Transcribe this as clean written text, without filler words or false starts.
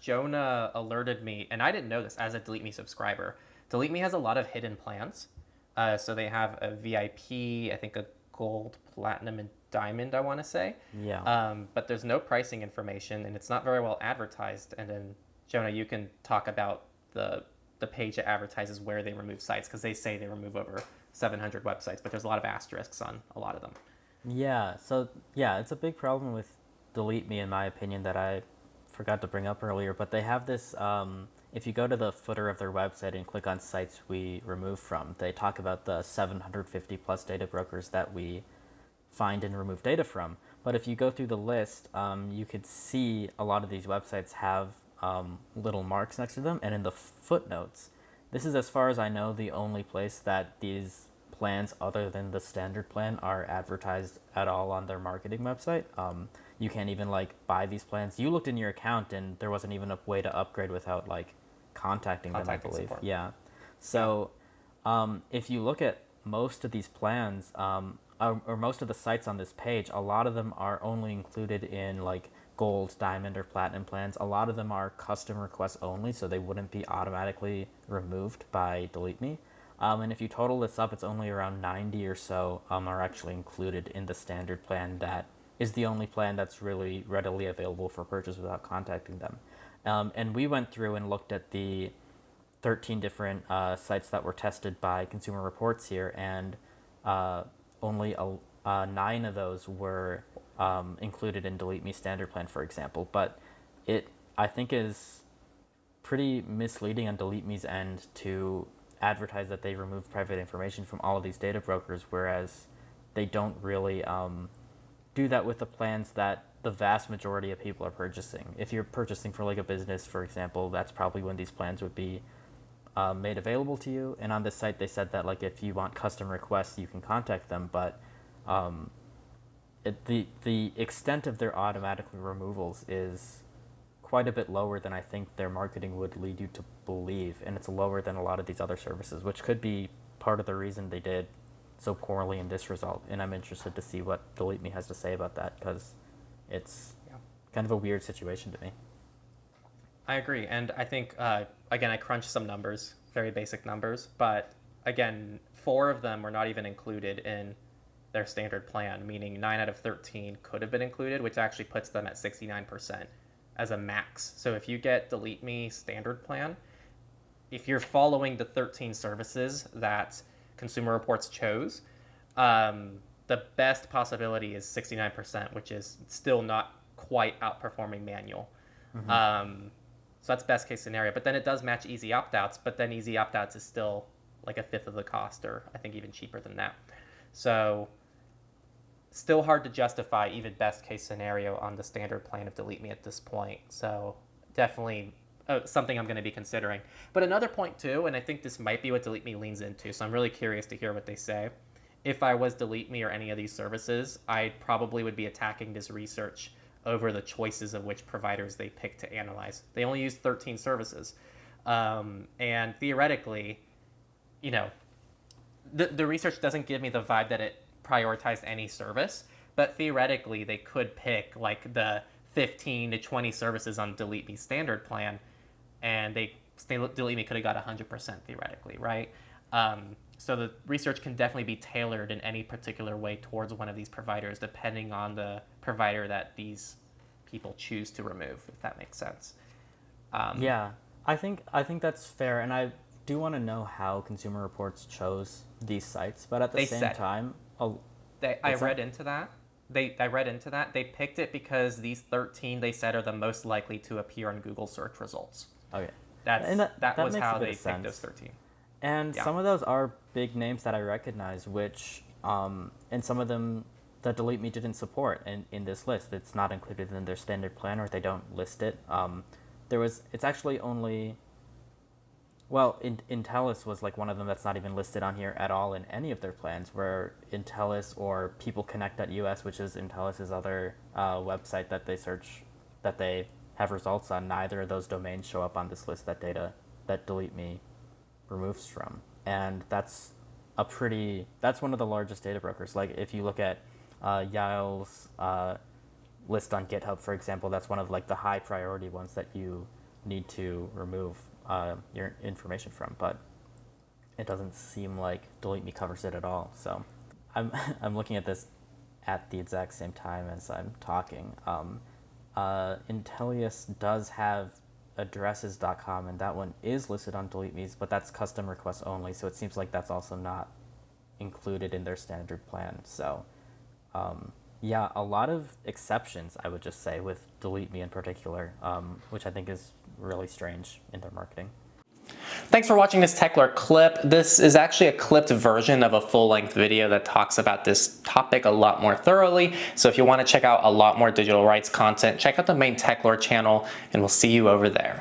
Jonah alerted me, and I didn't know this as a DeleteMe subscriber. DeleteMe has a lot of hidden plans. So they have a VIP, I think a gold, platinum, and diamond, I want to say. Yeah. But there's no pricing information, and it's not very well advertised. And then, Jonah, you can talk about the page that advertises where they remove sites, because they say they remove over 700 websites, but there's a lot of asterisks on a lot of them. Yeah. So yeah, it's a big problem with Delete Me, in my opinion, that I forgot to bring up earlier. But they have this. If you go to the footer of their website and click on sites we remove from, they talk about the 750 plus data brokers that we find and remove data from. But if you go through the list, you could see a lot of these websites have little marks next to them, and in the footnotes, this is, as far as I know, the only place that these plans other than the standard plan are advertised at all on their marketing website. You can't even like buy these plans. You looked in your account and there wasn't even a way to upgrade without like contacting them, I Contacting believe. support. Yeah. Yeah. So if you look at most of these plans, or most of the sites on this page, a lot of them are only included in like gold, diamond, or platinum plans. A lot of them are custom requests only, so they wouldn't be automatically removed by Delete Me. And if you total this up, it's only around 90 or so are actually included in the standard plan that is the only plan that's really readily available for purchase without contacting them. And we went through and looked at the 13 different sites that were tested by Consumer Reports here, and only 9 of those were included in Delete Me standard plan, for example. But it, I think, is pretty misleading on Delete Me's end to advertise that they remove private information from all of these data brokers, whereas they don't really do that with the plans that the vast majority of people are purchasing. If you're purchasing for like a business, for example, that's probably when these plans would be made available to you. And on this site, they said that like if you want custom requests, you can contact them, but the extent of their automatic removals is quite a bit lower than I think their marketing would lead you to believe, and it's lower than a lot of these other services, which could be part of the reason they did so poorly in this result. And I'm interested to see what Delete Me has to say about that, because it's Yeah. kind of a weird situation to me. I agree. And I think, again, I crunched some numbers, very basic numbers, but again, 4 of them were not even included in their standard plan, meaning 9 out of 13 could have been included, which actually puts them at 69% as a max. So if you get Delete Me standard plan, if you're following the 13 services that Consumer Reports chose, the best possibility is 69%, which is still not quite outperforming manual. Mm-hmm. So that's best case scenario. But then it does match easy opt outs, but then easy opt outs is still like a fifth of the cost, or I think even cheaper than that. So still hard to justify even best case scenario on the standard plan of Delete Me at this point. So definitely something I'm going to be considering. But another point too, and I think this might be what Delete Me leans into, so I'm really curious to hear what they say. If I was Delete Me or any of these services, I probably would be attacking this research over the choices of which providers they pick to analyze. They only use 13 services. And theoretically, you know, the research doesn't give me the vibe that it prioritized any service, but theoretically they could pick like the 15 to 20 services on Delete Me standard plan, and Delete Me could have got 100% theoretically, right? So the research can definitely be tailored in any particular way towards one of these providers, depending on the provider that these people choose to remove, if that makes sense. Yeah, I think that's fair, and I do want to know how Consumer Reports chose these sites, but at the They same said time, oh, I what's that? read into that. I read into that. They picked it because these 13 they said are the most likely to appear on Google search results. Okay, That's and that that that was makes a how bit they of picked those sense. 13. And Yeah. some of those are big names that I recognize, which and some of them that Delete Me didn't support in this list. It's not included in their standard plan, or they don't list it. It's actually only, well, Intellis was like one of them that's not even listed on here at all in any of their plans, where Intellis or PeopleConnect.us, which is Intellis's other website that they search, that they have results on, neither of those domains show up on this list that Delete Me removes from. And that's one of the largest data brokers. Like if you look at Yael's list on GitHub, for example, that's one of like the high priority ones that you need to remove your information from, but it doesn't seem like DeleteMe covers it at all. So I'm I'm looking at this at the exact same time as I'm talking. Intellius does have addresses.com, and that one is listed on DeleteMe's, but that's custom requests only, so it seems like that's also not included in their standard plan. So yeah, a lot of exceptions, I would just say, with DeleteMe in particular, which I think is really strange in their marketing. Thanks for watching this Techlore clip. This is actually a clipped version of a full-length video that talks about this topic a lot more thoroughly. So if you want to check out a lot more digital rights content, check out the main Techlore channel, and we'll see you over there.